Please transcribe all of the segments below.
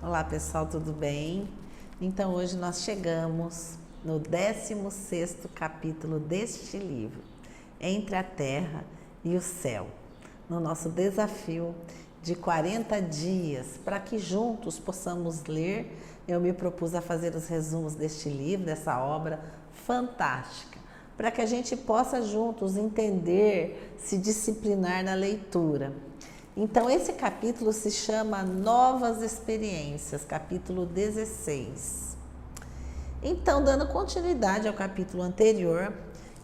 Olá pessoal, tudo bem? Então hoje nós chegamos no 16º capítulo deste livro, Entre a Terra e o Céu, no nosso desafio de 40 dias, para que juntos possamos ler. Eu me propus a fazer os resumos deste livro, dessa obra fantástica, para que a gente possa juntos entender, se disciplinar na leitura. Então esse capítulo se chama Novas Experiências, capítulo 16. Então, dando continuidade ao capítulo anterior,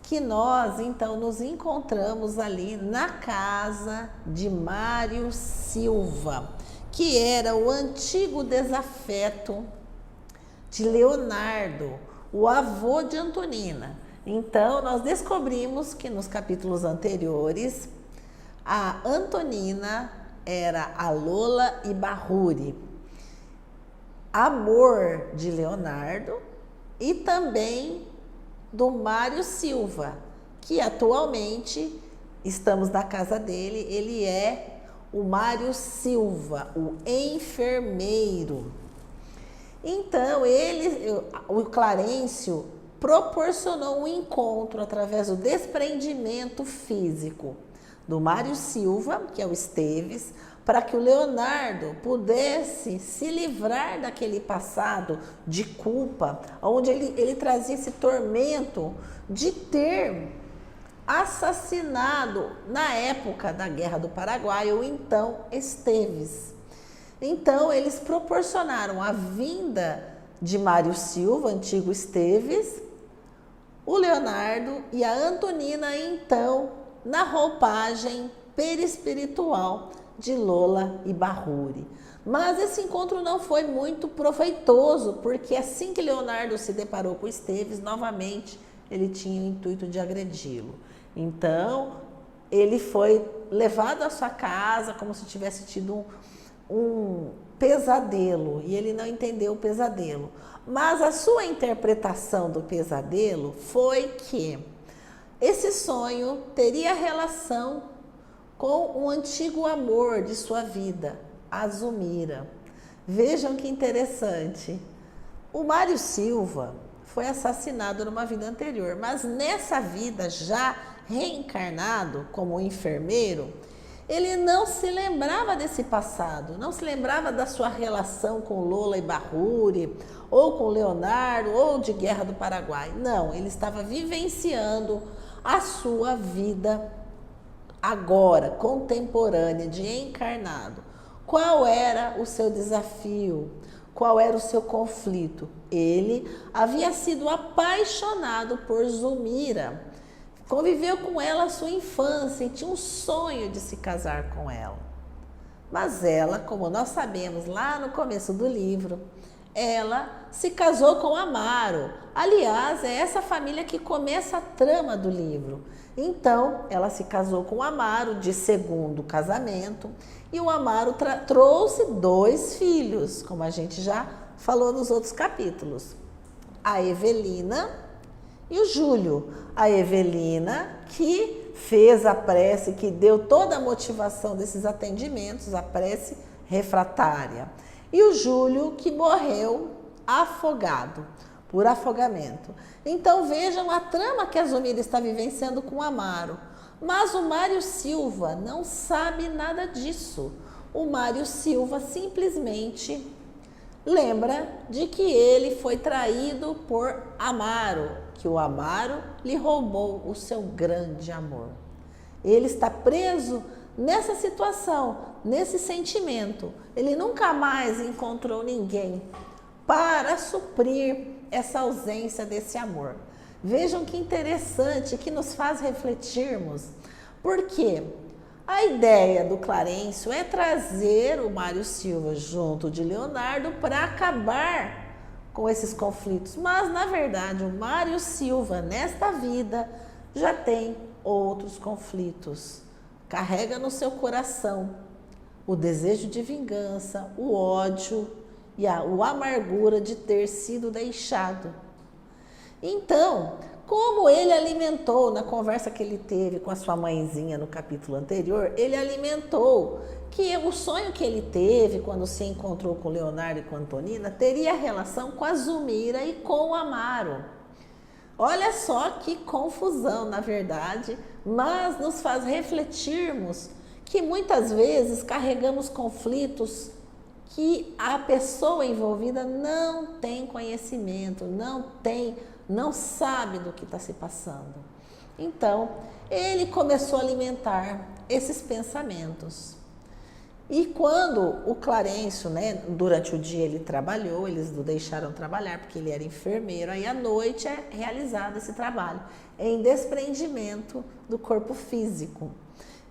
que nós então nos encontramos ali na casa de Mário Silva, que era o antigo desafeto de Leonardo, o avô de Antonina. Então nós descobrimos que nos capítulos anteriores a Antonina era a Lola Ibárruri, amor de Leonardo, e também do Mário Silva, que atualmente estamos na casa dele. Ele é o Mário Silva, o enfermeiro. Então o Clarencio proporcionou um encontro através do desprendimento físico do Mário Silva, que é o Esteves, para que o Leonardo pudesse se livrar daquele passado de culpa, onde ele trazia esse tormento de ter assassinado, na época da Guerra do Paraguai, o então Esteves. Então, eles proporcionaram a vinda de Mário Silva, antigo Esteves, o Leonardo e a Antonina, então, na roupagem perispiritual de Lola Ibárruri. Mas esse encontro não foi muito proveitoso, porque assim que Leonardo se deparou com Esteves, novamente ele tinha o intuito de agredi-lo. Então, ele foi levado à sua casa como se tivesse tido um pesadelo, e ele não entendeu o pesadelo. Mas a sua interpretação do pesadelo foi que esse sonho teria relação com um antigo amor de sua vida, a Zumira. Vejam que interessante. O Mário Silva foi assassinado numa vida anterior, mas nessa vida, já reencarnado como enfermeiro, ele não se lembrava desse passado, não se lembrava da sua relação com Lola Ibárruri, ou com Leonardo, ou de Guerra do Paraguai. Não, ele estava vivenciando a sua vida agora, contemporânea, de encarnado. Qual era o seu desafio? Qual era o seu conflito? Ele havia sido apaixonado por Zumira, conviveu com ela a sua infância e tinha um sonho de se casar com ela. Mas ela, como nós sabemos lá no começo do livro, ela se casou com Amaro. Aliás, é essa família que começa a trama do livro. Então, ela se casou com Amaro de segundo casamento, e o Amaro trouxe 2 filhos, como a gente já falou nos outros capítulos. A Evelina e o Júlio. A Evelina, que fez a prece, que deu toda a motivação desses atendimentos, a prece refratária. E o Júlio, que morreu afogado, por afogamento. Então vejam a trama que a Zumira está vivenciando com o Amaro. Mas o Mário Silva não sabe nada disso. O Mário Silva simplesmente lembra de que ele foi traído por Amaro, que o Amaro lhe roubou o seu grande amor. Ele está preso nessa situação, nesse sentimento. Ele nunca mais encontrou ninguém para suprir essa ausência desse amor. Vejam que interessante, que nos faz refletirmos, porque a ideia do Clarencio é trazer o Mário Silva junto de Leonardo para acabar com esses conflitos. Mas, na verdade, o Mário Silva, nesta vida, já tem outros conflitos. Carrega no seu coração o desejo de vingança, o ódio e a amargura de ter sido deixado. Então, Como ele alimentou, na conversa que ele teve com a sua mãezinha no capítulo anterior, ele alimentou que o sonho que ele teve quando se encontrou com Leonardo e com Antonina teria relação com a Zulmira e com o Amaro. Olha só que confusão, na verdade, mas nos faz refletirmos que muitas vezes carregamos conflitos que a pessoa envolvida não tem conhecimento, não sabe do que está se passando. Então, ele começou a alimentar esses pensamentos. E quando o Clarencio, durante o dia ele trabalhou, eles o deixaram trabalhar porque ele era enfermeiro, aí à noite é realizado esse trabalho, em desprendimento do corpo físico.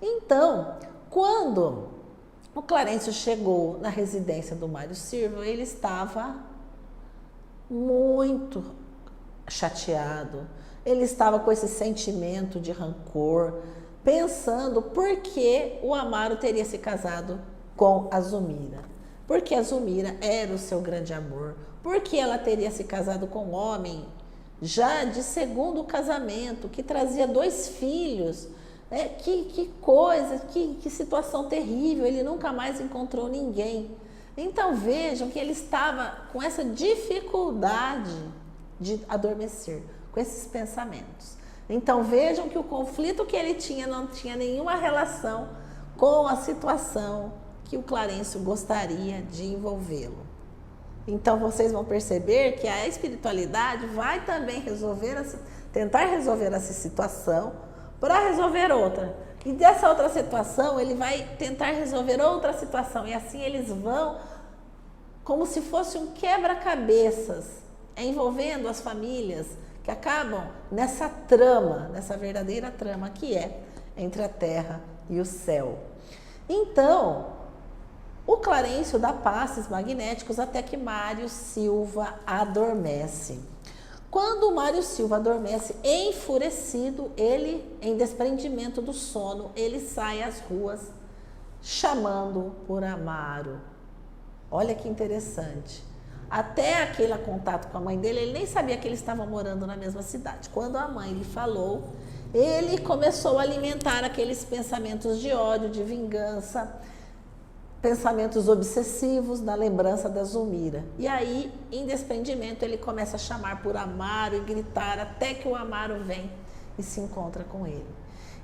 Então, quando o Clarencio chegou na residência do Mário Silva, ele estava muito chateado, ele estava com esse sentimento de rancor, pensando por que o Amaro teria se casado com a Zulmira. Porque a Zulmira era o seu grande amor. Porque ela teria se casado com um homem já de segundo casamento, que trazia 2 filhos. Que coisa, que situação terrível. Ele nunca mais encontrou ninguém. Então vejam que ele estava com essa dificuldade de adormecer, com esses pensamentos. Então vejam que o conflito que ele tinha não tinha nenhuma relação com a situação que o Clarencio gostaria de envolvê-lo. Então vocês vão perceber que a espiritualidade vai também tentar resolver essa situação para resolver outra. E dessa outra situação ele vai tentar resolver outra situação. E assim eles vão como se fosse um quebra-cabeças envolvendo as famílias que acabam nessa trama, nessa verdadeira trama que é entre a terra e o céu. Então, o Clarencio dá passes magnéticos até que Mário Silva adormece. Quando o Mário Silva adormece, enfurecido, ele, em desprendimento do sono, ele sai às ruas chamando por Amaro. Olha que interessante. Até aquele contato com a mãe dele, ele nem sabia que eles estavam morando na mesma cidade. Quando a mãe lhe falou, ele começou a alimentar aqueles pensamentos de ódio, de vingança, pensamentos obsessivos na lembrança da Zulmira. E aí, em desprendimento, ele começa a chamar por Amaro e gritar até que o Amaro vem e se encontra com ele.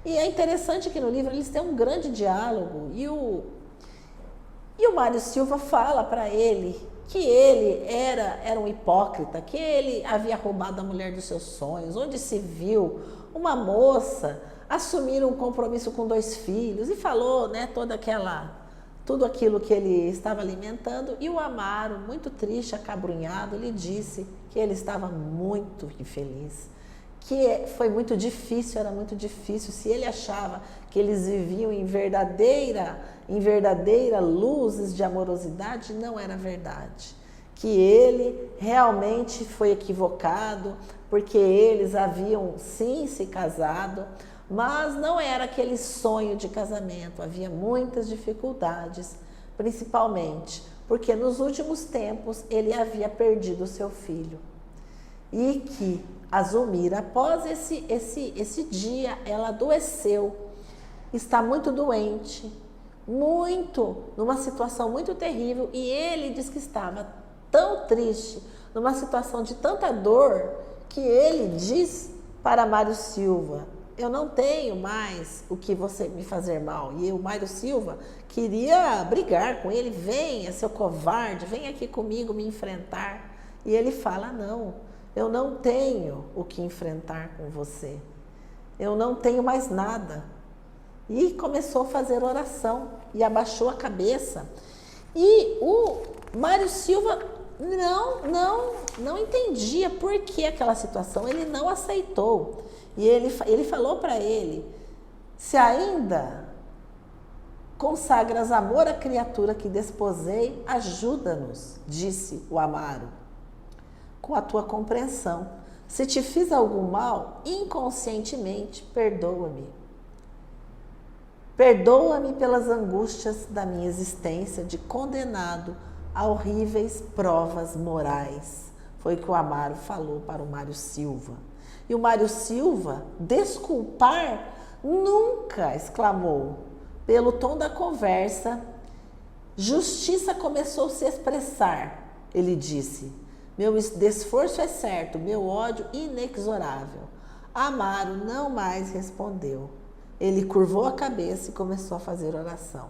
E é interessante que no livro eles têm um grande diálogo e o Mário Silva fala para ele que ele era um hipócrita, que ele havia roubado a mulher dos seus sonhos, onde se viu uma moça assumir um compromisso com 2 filhos e falou, tudo aquilo que ele estava alimentando. E o Amaro, muito triste, acabrunhado, lhe disse que ele estava muito infeliz, que foi muito difícil, era muito difícil. Se ele achava que eles viviam em verdadeira luzes de amorosidade, não era verdade. Que ele realmente foi equivocado, porque eles haviam sim se casado, mas não era aquele sonho de casamento. Havia muitas dificuldades, principalmente porque nos últimos tempos ele havia perdido o seu filho. E que a Zulmira, após esse dia, ela adoeceu, está muito doente, numa situação muito terrível, e ele diz que estava tão triste, numa situação de tanta dor, que ele diz para Mário Silva: eu não tenho mais o que você me fazer mal. E o Mário Silva queria brigar com ele: venha, seu covarde, vem aqui comigo me enfrentar. E ele fala: não, eu não tenho o que enfrentar com você, eu não tenho mais nada. E começou a fazer oração e abaixou a cabeça. E o Mário Silva não entendia por que aquela situação, ele não aceitou. E ele falou para ele: se ainda consagras amor à criatura que desposei, ajuda-nos, disse o Amaro, com a tua compreensão. Se te fiz algum mal, inconscientemente, perdoa-me. Perdoa-me pelas angústias da minha existência de condenado a horríveis provas morais. Foi o que o Amaro falou para o Mário Silva. E o Mário Silva, desculpar, nunca, exclamou. Pelo tom da conversa, justiça começou a se expressar. Ele disse: meu desforço é certo, meu ódio inexorável. Amaro não mais respondeu. Ele curvou a cabeça e começou a fazer oração.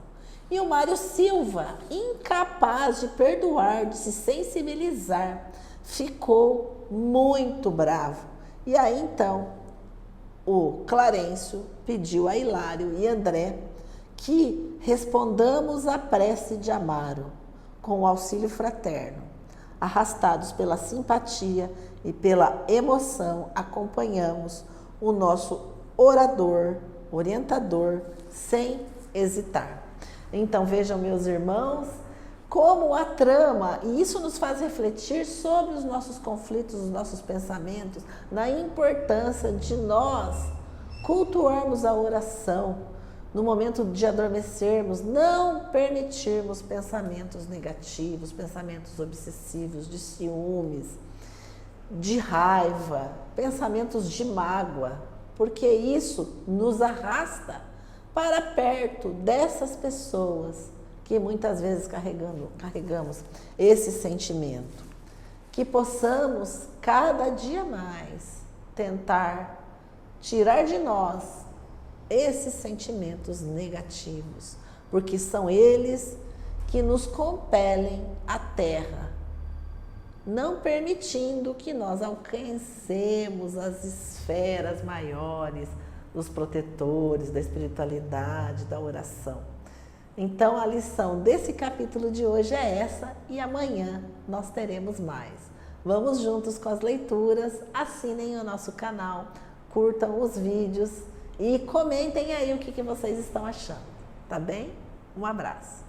E o Mário Silva, incapaz de perdoar, de se sensibilizar, ficou muito bravo. E aí então o Clarencio pediu a Hilário e André que respondamos à prece de Amaro com o auxílio fraterno. Arrastados pela simpatia e pela emoção, acompanhamos o nosso orador, orientador, sem hesitar. Então vejam, meus irmãos, como a trama, e isso nos faz refletir sobre os nossos conflitos, os nossos pensamentos, na importância de nós cultuarmos a oração, no momento de adormecermos, não permitirmos pensamentos negativos, pensamentos obsessivos, de ciúmes, de raiva, pensamentos de mágoa, porque isso nos arrasta para perto dessas pessoas que muitas vezes carregamos esse sentimento. Que possamos cada dia mais tentar tirar de nós esses sentimentos negativos, porque são eles que nos compelem à terra, não permitindo que nós alcancemos as esferas maiores dos protetores, da espiritualidade, da oração. Então a lição desse capítulo de hoje é essa, e amanhã nós teremos mais. Vamos juntos com as leituras, assinem o nosso canal, curtam os vídeos e comentem aí o que vocês estão achando, tá bem? Um abraço.